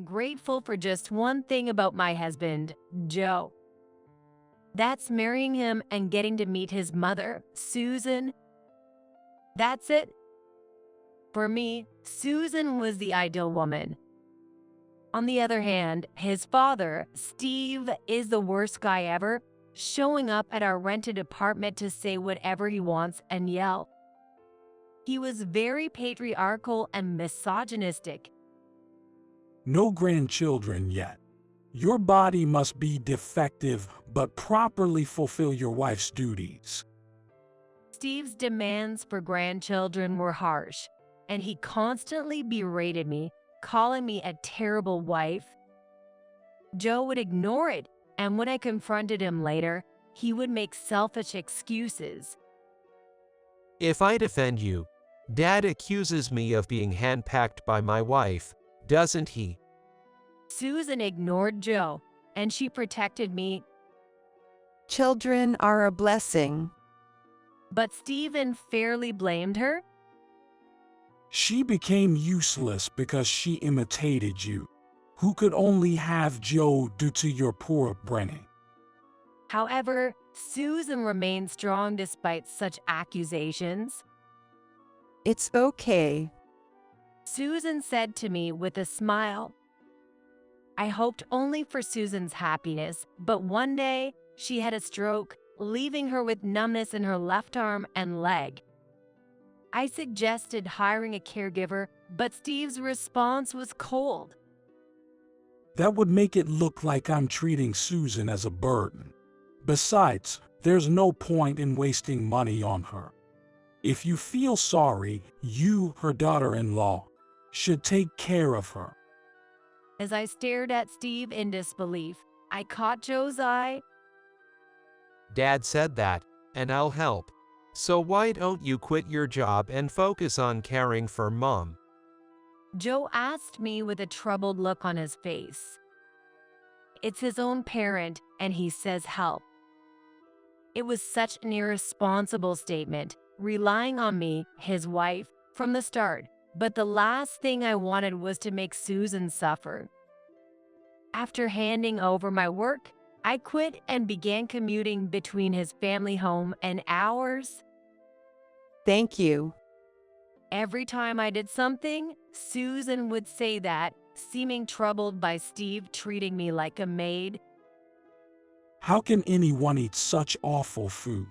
I'm grateful for just one thing about my husband, Joe. That's marrying him and getting to meet his mother, Susan. That's it. For me, Susan was the ideal woman. On the other hand, his father, Steve, is the worst guy ever, showing up at our rented apartment to say whatever he wants and yell. He was very patriarchal and misogynistic. No grandchildren yet. Your body must be defective but properly fulfill your wife's duties. Steve's demands for grandchildren were harsh, and he constantly berated me, calling me a terrible wife. Joe would ignore it, and when I confronted him later, he would make selfish excuses. If I defend you, Dad accuses me of being handpicked by my wife, doesn't he? Susan ignored Joe, and she protected me, Children are a blessing. but Steve unfairly blamed her. She became useless because she imitated you, who could only have Joe due to your poor upbringing. However, Susan remained strong despite such accusations. It's okay. Susan said to me with a smile. I hoped only for Susan's happiness, but one day she had a stroke, leaving her with numbness in her left arm and leg. I suggested hiring a caregiver, but Steve's response was cold. That would make it look like I'm treating Susan as a burden. Besides, there's no point in wasting money on her. If you feel sorry, you, her daughter-in-law, should take care of her. As I stared at Steve in disbelief, I caught Joe's eye. Dad said that, and I'll help. So why don't you quit your job and focus on caring for Mom? Joe asked me with a troubled look on his face. It's his own parent, and he says help. It was such an irresponsible statement, relying on me, his wife, from the start, but the last thing I wanted was to make Susan suffer. After handing over my work, I quit and began commuting between his family home and ours. Thank you. Every time I did something, Susan would say that, seeming troubled by Steve treating me like a maid. How can anyone eat such awful food?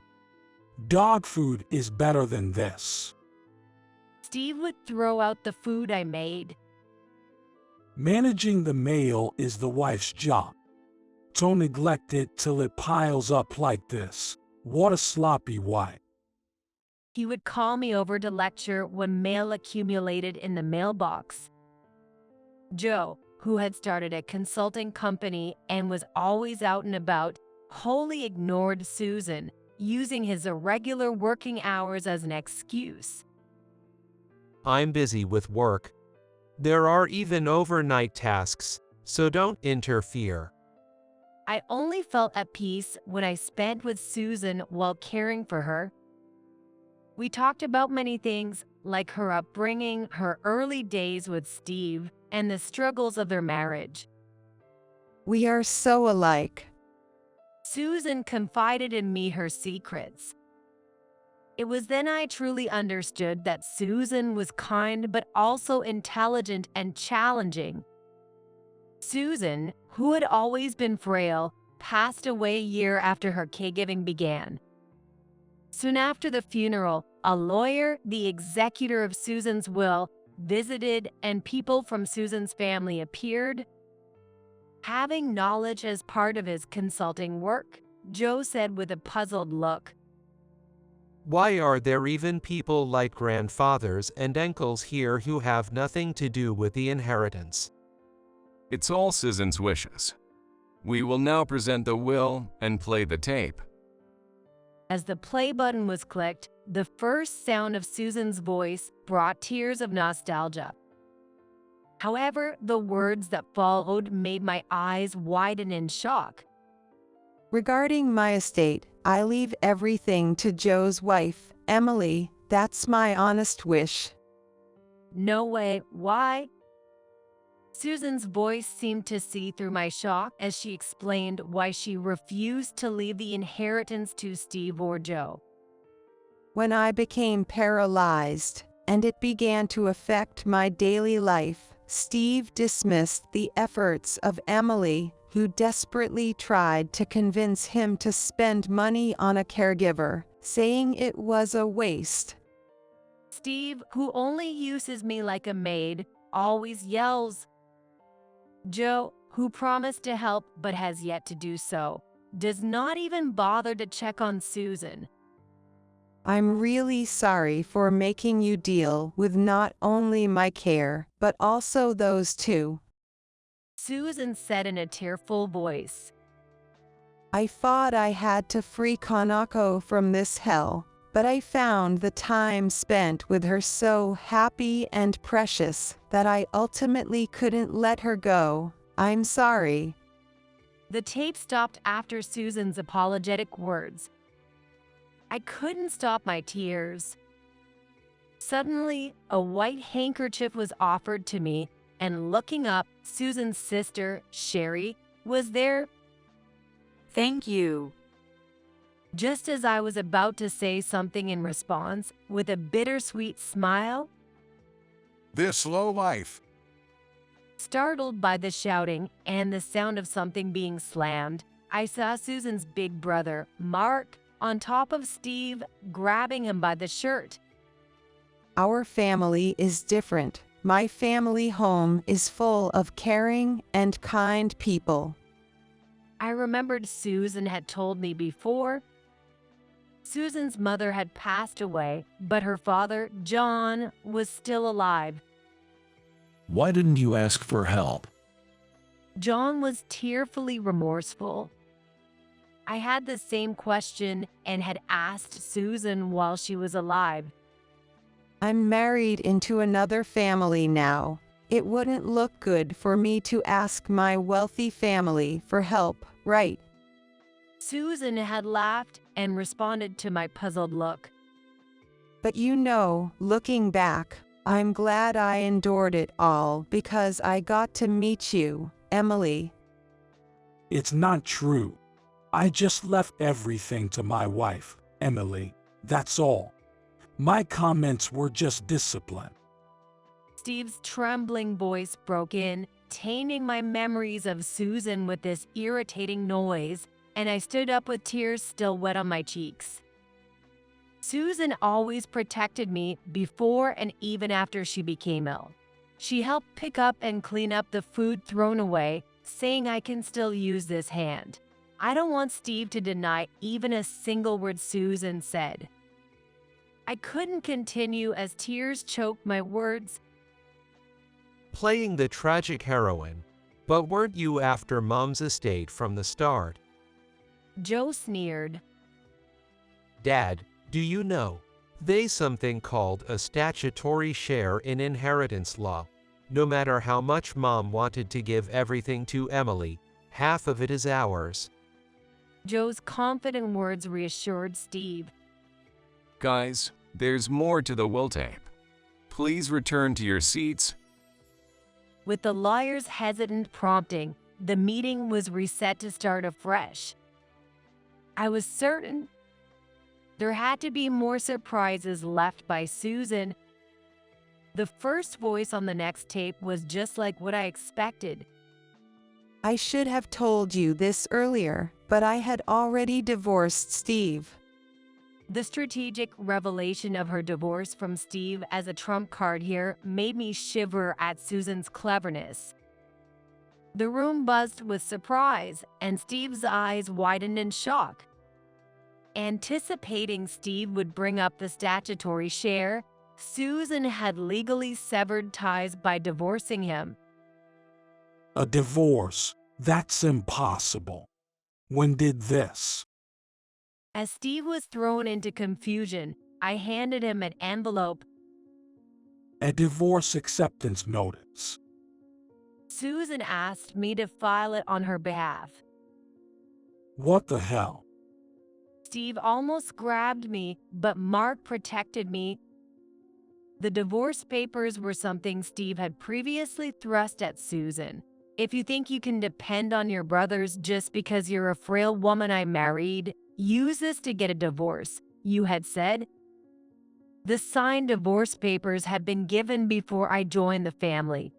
Dog food is better than this. Steve would throw out the food I made. Managing the mail is the wife's job. Don't neglect it till it piles up like this. What a sloppy wife. He would call me over to lecture when mail accumulated in the mailbox. Joe, who had started a consulting company and was always out and about, wholly ignored Susan, using his irregular working hours as an excuse. I'm busy with work. There are even overnight tasks, so don't interfere. I only felt at peace when I spent with Susan while caring for her. We talked about many things, like her upbringing, her early days with Steve, and the struggles of their marriage. We are so alike. Susan confided in me her secrets. It was then I truly understood that Susan was kind but also intelligent and challenging. Susan, who had always been frail, passed away a year after her caregiving began. Soon after the funeral, a lawyer, the executor of Susan's will, visited, and people from Susan's family appeared. Having knowledge as part of his consulting work, Joe said with a puzzled look, Why are there even people like grandfathers and uncles here who have nothing to do with the inheritance? It's all Susan's wishes. We will now present the will and play the tape. As the play button was clicked, the first sound of Susan's voice brought tears of nostalgia. However, the words that followed made my eyes widen in shock. Regarding my estate, I leave everything to Joe's wife, Emily. That's my honest wish. No way, why? Susan's voice seemed to see through my shock as she explained why she refused to leave the inheritance to Steve or Joe. When I became paralyzed, and it began to affect my daily life, Steve dismissed the efforts of Emily, who desperately tried to convince him to spend money on a caregiver, saying it was a waste. Steve, who only uses me like a maid, always yells. Joe, who promised to help but has yet to do so, does not even bother to check on Susan. I'm really sorry for making you deal with not only my care, but also those two. Susan said in a tearful voice. I thought I had to free Kanako from this hell, but I found the time spent with her so happy and precious that I ultimately couldn't let her go. I'm sorry. The tape stopped after Susan's apologetic words. I couldn't stop my tears. Suddenly, a white handkerchief was offered to me, and looking up, Susan's sister, Sherry, was there. Thank you. Just as I was about to say something in response, with a bittersweet smile, This low life. startled by the shouting and the sound of something being slammed, I saw Susan's big brother, Mark, on top of Steve, grabbing him by the shirt. Our family is different. My family home is full of caring and kind people. I remembered Susan had told me before. Susan's mother had passed away, but her father, John, was still alive. Why didn't you ask for help? John was tearfully remorseful. I had the same question and had asked Susan while she was alive. I'm married into another family now. It wouldn't look good for me to ask my wealthy family for help, right? Susan had laughed and responded to my puzzled look. But you know, looking back, I'm glad I endured it all because I got to meet you, Emily. It's not true. I just left everything to my wife, Emily. That's all. My comments were just discipline. Steve's trembling voice broke in, tainting my memories of Susan with this irritating noise, and I stood up with tears still wet on my cheeks. Susan always protected me before and even after she became ill. She helped pick up and clean up the food thrown away, saying I can still use this hand. I don't want Steve to deny even a single word Susan said. I couldn't continue as tears choked my words. Playing the tragic heroine. But weren't you after Mom's estate from the start? Joe sneered. Dad, do you know? There's something called a statutory share in inheritance law. No matter how much Mom wanted to give everything to Emily, half of it is ours. Joe's confident words reassured Steve. Guys, there's more to the will tape. Please return to your seats. With the lawyer's hesitant prompting, the meeting was reset to start afresh. I was certain there had to be more surprises left by Susan. The first voice on the next tape was just like what I expected. I should have told you this earlier, but I had already divorced Steve. The strategic revelation of her divorce from Steve as a trump card here made me shiver at Susan's cleverness. The room buzzed with surprise, and Steve's eyes widened in shock. Anticipating Steve would bring up the statutory share, Susan had legally severed ties by divorcing him. A divorce? That's impossible. When did this? As Steve was thrown into confusion, I handed him an envelope. A divorce acceptance notice. Susan asked me to file it on her behalf. What the hell? Steve almost grabbed me, but Mark protected me. The divorce papers were something Steve had previously thrust at Susan. If you think you can depend on your brothers just because you're a frail woman I married, use this to get a divorce, you had said. The signed divorce papers had been given before I joined the family.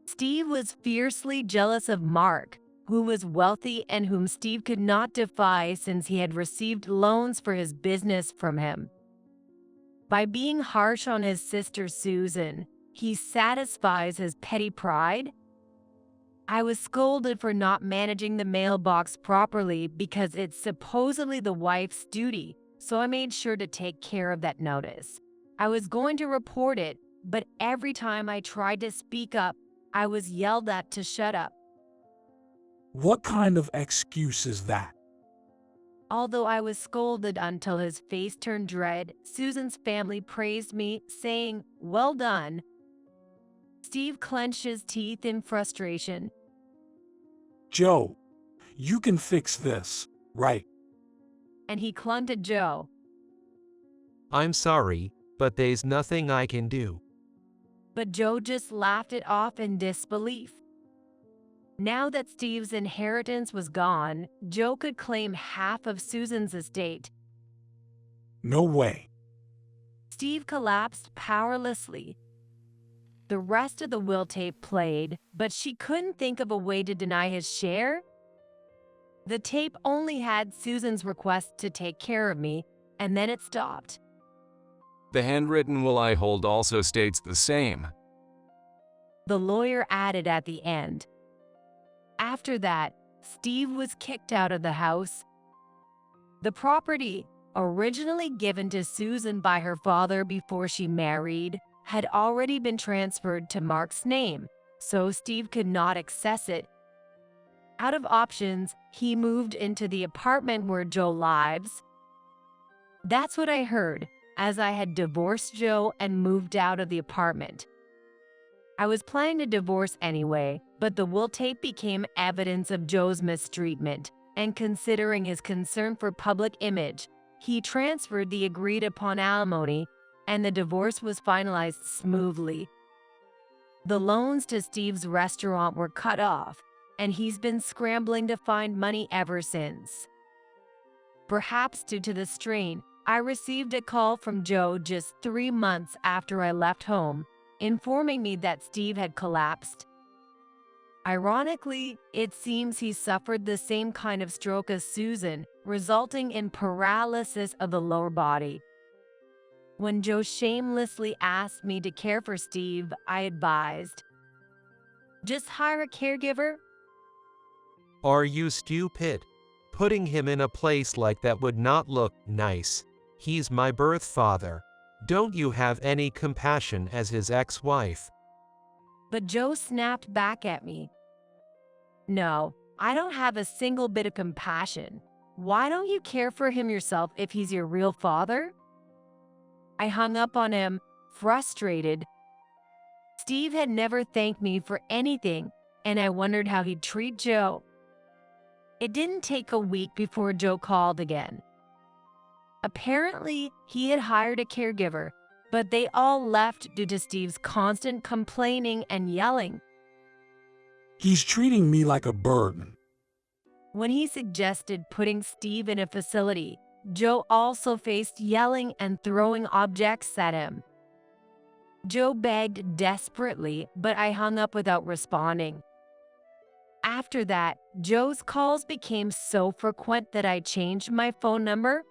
Steve was fiercely jealous of Mark, who was wealthy and whom Steve could not defy since he had received loans for his business from him. By being harsh on his sister Susan, he satisfies his petty pride. I was scolded for not managing the mailbox properly because it's supposedly the wife's duty, so I made sure to take care of that notice. I was going to report it, but every time I tried to speak up, I was yelled at to shut up. What kind of excuse is that? Although I was scolded until his face turned red, Susan's family praised me, saying, "Well done." Steve clenched his teeth in frustration. Joe, you can fix this, right? And he clung to Joe. I'm sorry, but there's nothing I can do. But Joe just laughed it off in disbelief. Now that Steve's inheritance was gone, Joe could claim half of Susan's estate. No way. Steve collapsed powerlessly. The rest of the will tape played, but she couldn't think of a way to deny his share. The tape only had Susan's request to take care of me, and then it stopped. The handwritten will I hold also states the same. The lawyer added at the end. After that, Steve was kicked out of the house. The property, originally given to Susan by her father before she married, had already been transferred to Mark's name, so Steve could not access it. Out of options, he moved into the apartment where Joe lives. That's what I heard, as I had divorced Joe and moved out of the apartment. I was planning to divorce anyway, but the will tape became evidence of Joe's mistreatment, and considering his concern for public image, he transferred the agreed-upon alimony, and the divorce was finalized smoothly. The loans to Steve's restaurant were cut off, and he's been scrambling to find money ever since. Perhaps due to the strain, I received a call from Joe just 3 months after I left home, informing me that Steve had collapsed. Ironically, it seems he suffered the same kind of stroke as Susan, resulting in paralysis of the lower body. When Joe shamelessly asked me to care for Steve, I advised, "Just hire a caregiver." Are you stupid? Putting him in a place like that would not look nice. He's my birth father. Don't you have any compassion as his ex-wife? But Joe snapped back at me. "No, I don't have a single bit of compassion. Why don't you care for him yourself if he's your real father?" I hung up on him, frustrated. Steve had never thanked me for anything, and I wondered how he'd treat Joe. It didn't take a week before Joe called again. Apparently, he had hired a caregiver, but they all left due to Steve's constant complaining and yelling. He's treating me like a burden. When he suggested putting Steve in a facility, Joe also faced yelling and throwing objects at him. Joe begged desperately, but I hung up without responding. After that, Joe's calls became so frequent that I changed my phone number.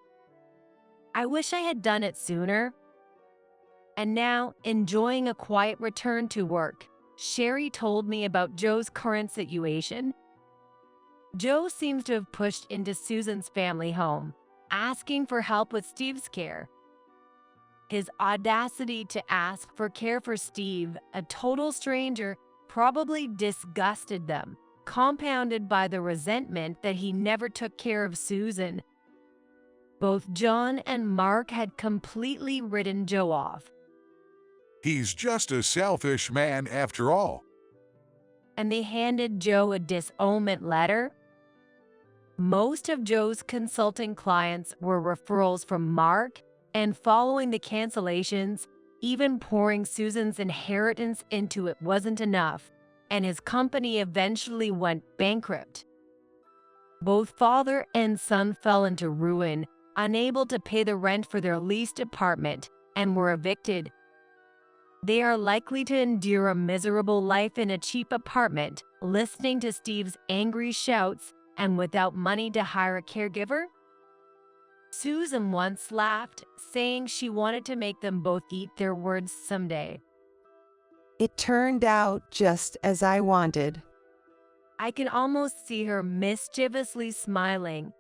I wish I had done it sooner. And now, enjoying a quiet return to work, Sherry told me about Joe's current situation. Joe seems to have pushed into Susan's family home, asking for help with Steve's care. His audacity to ask for care for Steve, a total stranger, probably disgusted them, compounded by the resentment that he never took care of Susan. Both John and Mark had completely written Joe off. He's just a selfish man after all. And they handed Joe a disownment letter. Most of Joe's consulting clients were referrals from Mark, and following the cancellations, Even pouring Susan's inheritance into it wasn't enough, and his company eventually went bankrupt. Both father and son fell into ruin, unable to pay the rent for their leased apartment, and were evicted. They are likely to endure a miserable life in a cheap apartment, listening to Steve's angry shouts and without money to hire a caregiver. Susan once laughed, saying she wanted to make them both eat their words someday. It turned out just as I wanted. I can almost see her mischievously smiling,